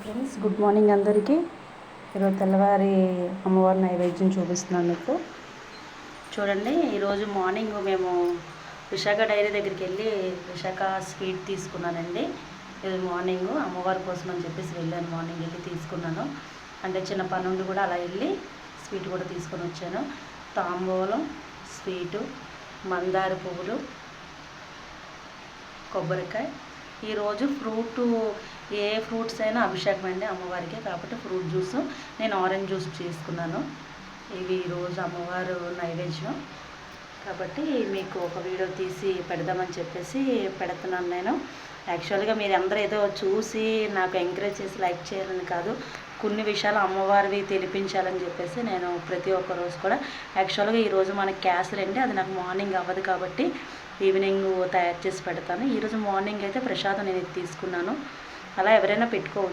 Friends, good morning అందరికీ. ఈరోజు తెల్లవారి అమ్మవారి నైవేద్యం చూపిస్తున్నాను మీకు. చూడండి, ఈరోజు మార్నింగ్ మేము విశాఖ డైరీ దగ్గరికి వెళ్ళి విశాఖ స్వీట్ తీసుకున్నానండి. ఈరోజు మార్నింగ్ అమ్మవారి కోసం అని చెప్పేసి వెళ్ళాను. మార్నింగ్ వెళ్ళి తీసుకున్నాను. అంటే చిన్న పని నుండి కూడా అలా వెళ్ళి స్వీట్ కూడా తీసుకొని వచ్చాను. తాంబూలం, స్వీటు, మందార పువ్వులు, కొబ్బరికాయ. ఈరోజు ఏ ఫ్రూట్స్ అయినా అభిషేకం అండి అమ్మవారికి, కాబట్టి ఫ్రూట్ జ్యూస్, నేను ఆరెంజ్ జ్యూస్ చేసుకున్నాను. ఇవి ఈరోజు అమ్మవారు నైవేద్యం కాబట్టి మీకు ఒక వీడియో తీసి పెడదామని చెప్పేసి పెడుతున్నాను నేను. యాక్చువల్గా మీరు అందరూ ఏదో చూసి నాకు ఎంకరేజ్ చేసి లైక్ చేయాలని కాదు, కొన్ని విషయాలు అమ్మవారివి తెలిపించాలని చెప్పేసి నేను ప్రతి ఒక్క రోజు కూడా యాక్చువల్గా ఈరోజు మనకి క్యాన్సిల్ అండి, అది నాకు మార్నింగ్ అవ్వదు కాబట్టి ఈవినింగ్ తయారు చేసి పెడతాను. ఈరోజు మార్నింగ్ అయితే ప్రసాదం నేను తీసుకున్నాను. అలా ఎవరైనా పెట్టుకోవచ్చు.